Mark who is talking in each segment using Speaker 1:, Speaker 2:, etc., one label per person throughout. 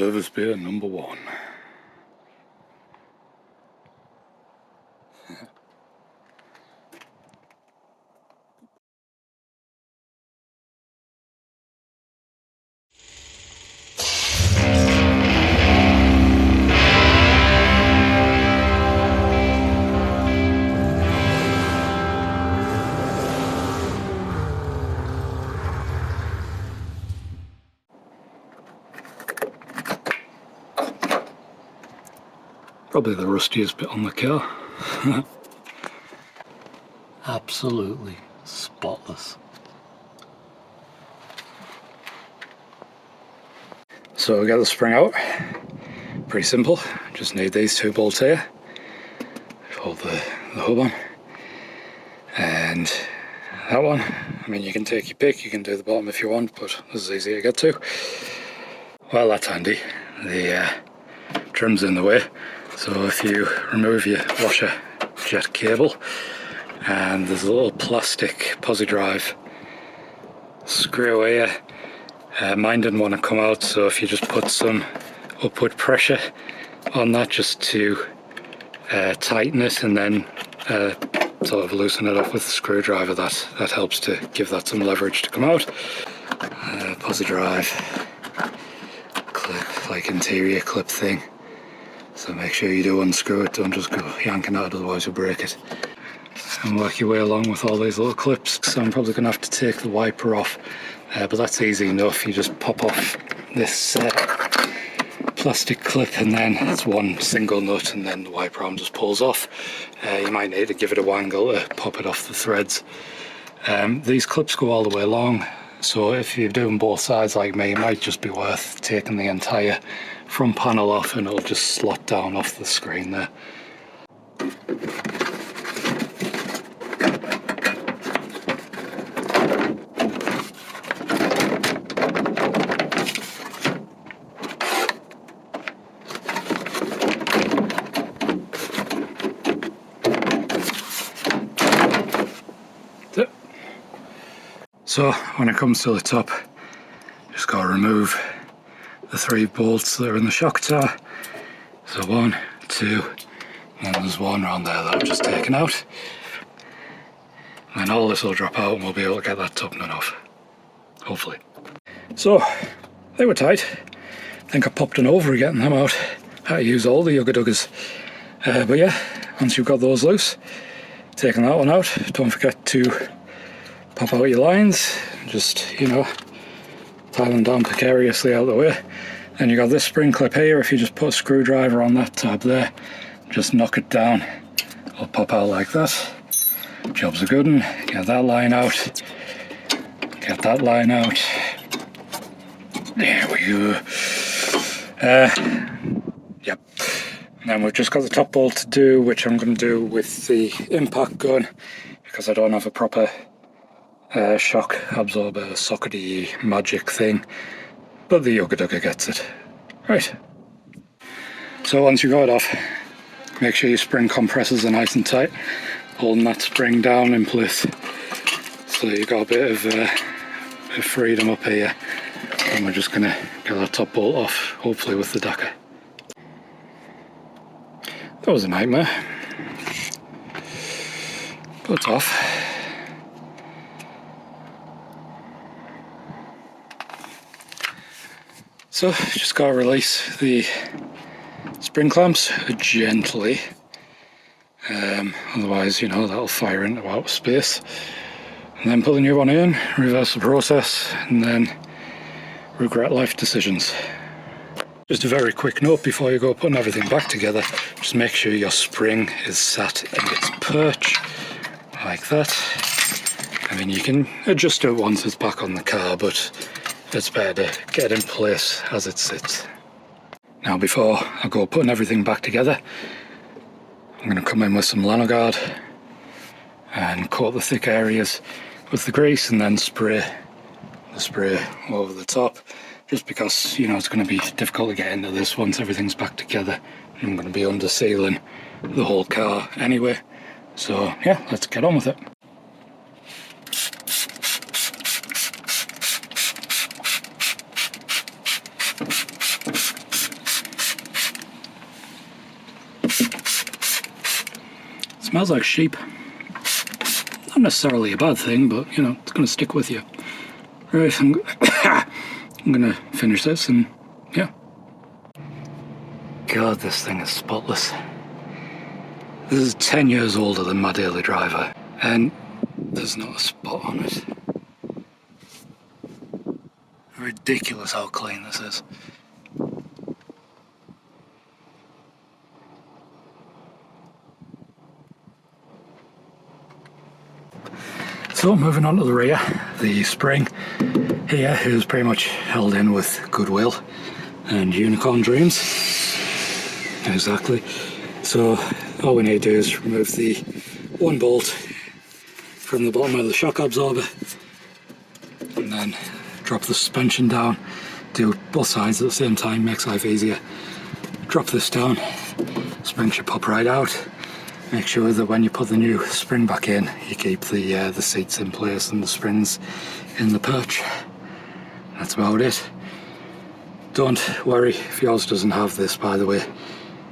Speaker 1: Service Bay number 1. Probably the rustiest bit on the car.
Speaker 2: Absolutely spotless.
Speaker 1: So we get the spring out. Pretty simple. Just need these 2 bolts here. Hold the hub on. And that one. I mean, you can take your pick. You can do the bottom if you want, but this is easy to get to. Well, that's handy. The trim's in the way. So if you remove your washer jet cable, and there's a little plastic posi drive screw here. Mine didn't want to come out, so if you just put some upward pressure on that just to tighten it, and then sort of loosen it up with the screwdriver, that helps to give that some leverage to come out. Posi drive clip, like interior clip thing. So make sure you do unscrew it, don't just go yanking out, otherwise you'll break it. And work your way along with all these little clips, so I'm probably going to have to take the wiper off, but that's easy enough. You just pop off this plastic clip, and then it's one single nut, and then the wiper arm just pulls off. You might need to give it a wangle to pop it off the threads. These clips go all the way along, so if you're doing both sides like me, it might just be worth taking the entire front panel off, and it'll just slot down off the screen there. So when it comes to the top, just got to remove the 3 bolts that are in the shock tower. So 1, 2, and there's one around there that I've just taken out. And all this will drop out and we'll be able to get that top nut off, hopefully. So they were tight. I think I popped an over getting them out. Had to use all the Yugga Duggers. But yeah, once you've got those loose, taking that one out, don't forget to pop out your lines, just, you know, tie them down precariously out of the way. Then you got this spring clip here. If you just put a screwdriver on that tab there, just knock it down, it'll pop out like that. Job's a good one. Get that line out, get that line out. There we go. Yep. And then we've just got the top bolt to do, which I'm going to do with the impact gun, because I don't have a proper shock absorber sockety magic thing, but the Yugga Dugger gets it. Right. So once you got it off, make sure your spring compressors are nice and tight, holding that spring down in place. So you've got a bit of freedom up here, and we're just going to get that top bolt off, hopefully with the Dakar. That was a nightmare, but it's off. So just got to release the spring clamps gently, otherwise, you know, that'll fire into outer space. And then put the new one in, reverse the process, and then regret life decisions. Just a very quick note before you go putting everything back together, just make sure your spring is sat in its perch, like that. I mean, you can adjust it once it's back on the car, but it's better to get in place as it sits. Now before I go putting everything back together, I'm going to come in with some Lanogaurd and coat the thick areas with the grease, and then spray the spray over the top, just because, you know, it's going to be difficult to get into this once everything's back together. I'm going to be under sealing the whole car anyway, so yeah, let's get on with it. Smells like sheep. Not necessarily a bad thing, but you know, it's going to stick with you. Right, I'm going to finish this and yeah. God, this thing is spotless. This is 10 years older than my daily driver and there's not a spot on it. Ridiculous how clean this is. So moving on to the rear, the spring here is pretty much held in with goodwill and unicorn dreams. Exactly. So all we need to do is remove the one bolt from the bottom of the shock absorber and then drop the suspension down. Do both sides at the same time, makes life easier. Drop this down, spring should pop right out. Make sure that when you put the new spring back in, you keep the seats in place and the springs in the perch. That's about it. Don't worry if yours doesn't have this, by the way.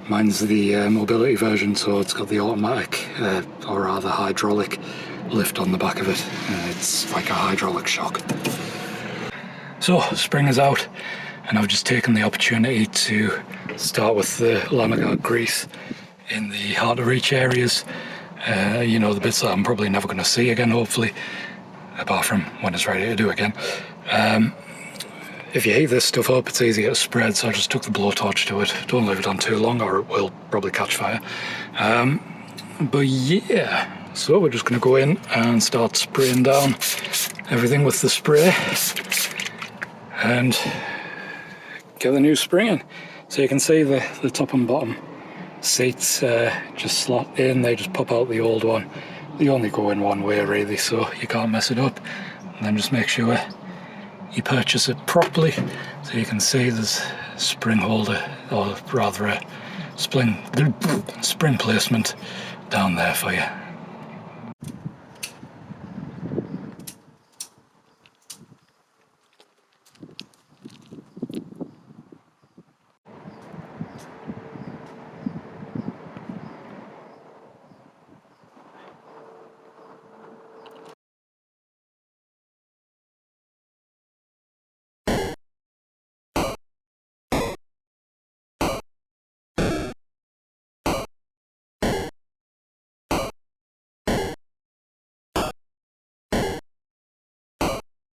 Speaker 1: Mine's the mobility version, so it's got the automatic, or rather hydraulic lift on the back of it. It's like a hydraulic shock. So, spring is out, and I've just taken the opportunity to start with the Lanogaurd grease in the hard to reach areas, you know, the bits that I'm probably never going to see again, hopefully, apart from when it's ready to do again. If you heat this stuff up, it's easier to spread, so I just took the blowtorch to it. Don't leave it on too long or it will probably catch fire. But yeah, so we're just going to go in and start spraying down everything with the spray and get the new spring in. So you can see the top and bottom seats just slot in, they just pop out the old one. They only go in one way really, so you can't mess it up. And then just make sure you purchase it properly. So you can see there's a spring holder, or rather a spring placement down there for you.